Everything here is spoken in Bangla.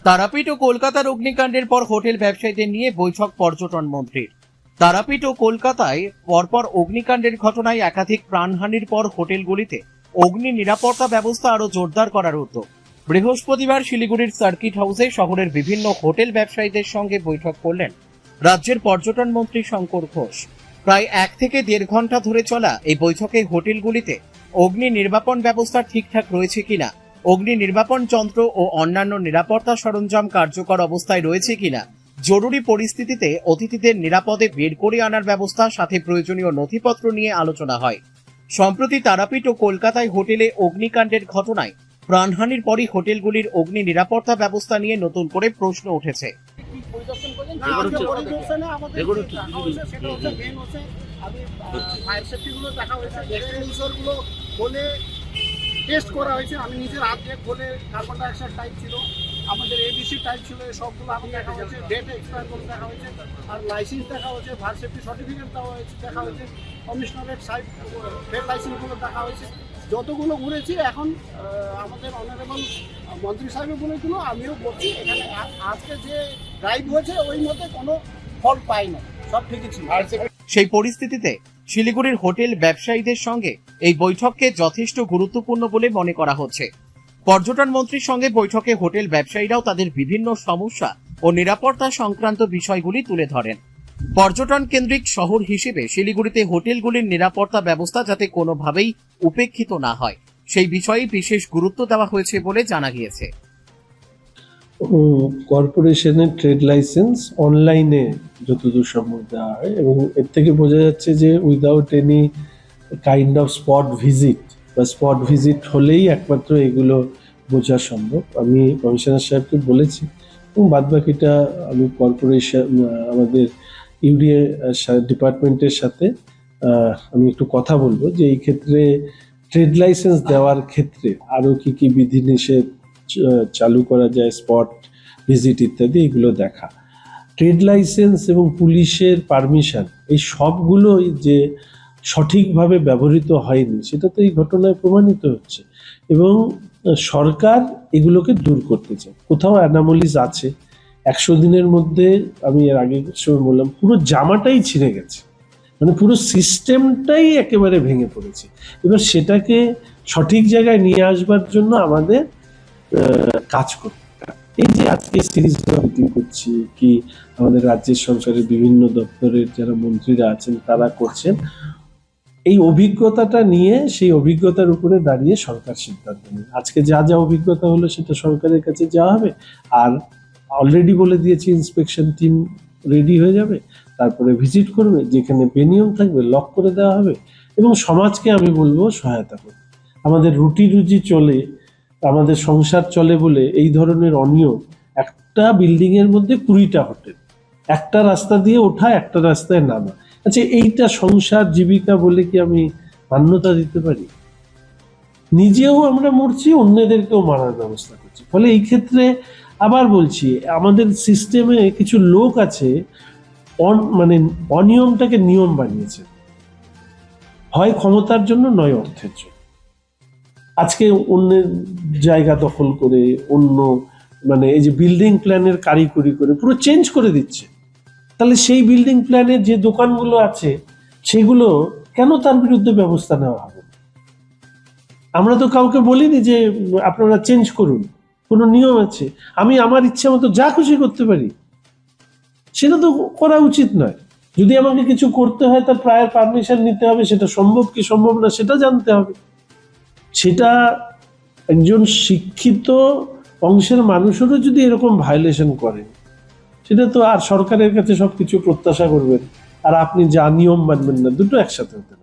তারাপীঠ ও কলকাতার অগ্নিকাণ্ডের পর হোটেল ব্যবসায়ীদের নিয়ে বৈঠক পর্যটন মন্ত্রীর। তারাপীঠ ও কলকাতায় পরপর অগ্নিকাণ্ডের ঘটনায় একাধিক প্রাণহানির পর হোটেলগুলিতে অগ্নি নিরাপত্তা ব্যবস্থা আরো জোরদার করার উদ্যোগ। বৃহস্পতিবার শিলিগুড়ির সার্কিট হাউসে শহরের বিভিন্ন হোটেল ব্যবসায়ীদের সঙ্গে বৈঠক করলেন রাজ্যের পর্যটন মন্ত্রী শঙ্কর ঘোষ। প্রায় 1 থেকে 1.5 ঘন্টা ধরে চলা এই বৈঠকে হোটেলগুলিতে অগ্নি নির্বাপন ব্যবস্থা ঠিকঠাক রয়েছে কিনা, অগ্নি নির্বাপন যন্ত্র ও অন্যান্য নিরাপত্তা সরঞ্জাম কার্যকর অবস্থায় রয়েছে কিনা, জরুরি পরিস্থিতিতে অতিথিদের নিরাপদে বের করে আনার ব্যবস্থা, সাথে প্রয়োজনীয় নথিপত্র নিয়ে আলোচনা হয়। সম্প্রতি তারাপীঠ ও কলকাতায় হোটেলে অগ্নিকাণ্ডের ঘটনায় প্রাণহানির পরই হোটেলগুলির অগ্নি নিরাপত্তা ব্যবস্থা নিয়ে নতুন করে প্রশ্ন উঠেছে। টেস্ট করা হয়েছে, আমি নিজের হাত দিয়ে খোলে কার্বন ডাইঅক্সাইড টাইপ ছিল, আমাদের এবিসি টাইপ ছিল, সবগুলো আমি দেখা হয়েছে, ডেট এক্সপায়ার করে দেখা হয়েছে, আর লাইসেন্স দেখা হয়েছে, ফায়ার সেফটি সার্টিফিকেট দেওয়া হয়েছে, দেখা হয়েছে, কমিশনারের সাইড ট্রেড লাইসেন্সগুলো দেখা হয়েছে। যতগুলো ঘুরেছি এখন আমাদের অনারেবল মন্ত্রী সাহেব বলেছিল, আমিও বলছি এখানে আজকে যে ড্রাইভ হয়েছে ওই মধ্যে কোনো ফল্ট পাই না, সব ঠিকই ছিল। সেই পরিস্থিতিতে শিলিগুড়ির হোটেল ব্যবসায়ীদের সঙ্গে এই বৈঠককে যথেষ্ট গুরুত্বপূর্ণ বলে মনে করা হচ্ছে। পর্যটন মন্ত্রীর সঙ্গে বৈঠকে হোটেল ব্যবসায়ীরাও তাদের বিভিন্ন সমস্যা ও নিরাপত্তা সংক্রান্ত বিষয়গুলি তুলে ধরেন। পর্যটন কেন্দ্রিক শহর হিসেবে শিলিগুড়িতে হোটেলগুলির নিরাপত্তা ব্যবস্থা যাতে কোনোভাবেই উপেক্ষিত না হয়, সেই বিষয়ে বিশেষ গুরুত্ব দেওয়া হয়েছে বলে জানা গিয়েছে। কর্পোরেশনের ট্রেড লাইসেন্স অনলাইনে যতদূর সম্ভব দেওয়া হয়, এবং এর থেকে বোঝা যাচ্ছে যে without any kind of spot visit বা স্পট ভিজিট হলেই একমাত্র এগুলো বোঝা সম্ভব। আমি কমিশনার সাহেবকে বলেছি, এবং বাদবাকিটা আমি কর্পোরেশন আমাদের ইউডিএ ডিপার্টমেন্টের সাথে আমি একটু কথা বলবো যে এই ক্ষেত্রে ট্রেড লাইসেন্স দেওয়ার ক্ষেত্রে আরও কি বিধিনিষেধ চালু করা যায়, স্পট ভিজিট ইত্যাদি, এগুলো দেখা। ট্রেড লাইসেন্স এবং পুলিশের পারমিশন এই সবগুলোই যে সঠিকভাবে ব্যবহৃত হয়নি সেটা তো এই ঘটনায় প্রমাণিত হচ্ছে, এবং সরকার এগুলোকে দূর করতে চায়। কোথাও অ্যানামলিজ আছে, 100 দিনের মধ্যে আমি এর আগে সময় বললাম পুরো জামাটাই ছিঁড়ে গেছে, মানে পুরো সিস্টেমটাই একেবারে ভেঙে পড়েছে। এবার সেটাকে সঠিক জায়গায় নিয়ে আসবার জন্য আমাদের কাজ করতে হবে। এই যে আজকে সিরিজ মিটিং করছি, কি আমাদের রাজ্যের সরকারের বিভিন্ন দপ্তরের যারা মন্ত্রীরা আছেন তারা করছেন, এই অভিজ্ঞতাটা নিয়ে সেই অভিজ্ঞতার উপরে দাঁড়িয়ে সরকার সিদ্ধান্ত নেয়। আজকে যা যা অভিজ্ঞতা হলো সেটা সরকারের কাছে যাওয়া হবে, আর অলরেডি বলে দিয়েছি ইন্সপেকশন টিম রেডি হয়ে যাবে, তারপরে ভিজিট করবে, যেখানে বেনিয়ম থাকবে লক করে দেওয়া হবে, এবং সমাজকে আমি বলবো সহায়তা করবে। আমাদের রুটি রুজি চলে, আমাদের সংসার চলে বলে এই ধরনের অনিয়ম, একটা বিল্ডিং এর মধ্যে 20টা হোটেল, একটা রাস্তা দিয়ে ওঠা, একটা রাস্তায় নামা, আচ্ছা এইটা সংসার জীবিকা বলে কি আমি মান্যতা দিতে পারি? নিজেও আমরা মরছি, অন্যদেরকেও মারার ব্যবস্থা করছি। ফলে এই ক্ষেত্রে আবার বলছি, আমাদের সিস্টেমে কিছু লোক আছে মানে অনিয়মটাকে নিয়ম বানিয়েছে, হয় ক্ষমতার জন্য নয় অর্থের জন্য। আজকে অন্যের জায়গা দখল করে, অন্য মানে এই যে বিল্ডিং প্ল্যানের কারিগরি করে পুরো চেঞ্জ করে দিচ্ছে, তাহলে সেই বিল্ডিং প্ল্যানের যে দোকানগুলো আছে সেগুলো কেন তার বিরুদ্ধে ব্যবস্থা নেওয়া হবে? আমরা তো কাউকে বলিনি যে আপনারা চেঞ্জ করুন, কোনো নিয়ম আছে। আমি আমার ইচ্ছে মতো যা খুশি করতে পারি, সেটা তো করা উচিত নয়। যদি আমাকে কিছু করতে হয় তার প্রায়র পারমিশন নিতে হবে, সেটা সম্ভব কি সম্ভব না সেটা জানতে হবে। সেটা একজন শিক্ষিত অংশের মানুষেরও যদি এরকম ভায়োলেশন করে, সেটা তো আর সরকারের কাছে সবকিছু প্রত্যাশা করবেন আর আপনি যা নিয়ম মানবেন না, দুটো একসাথে হতে পারে।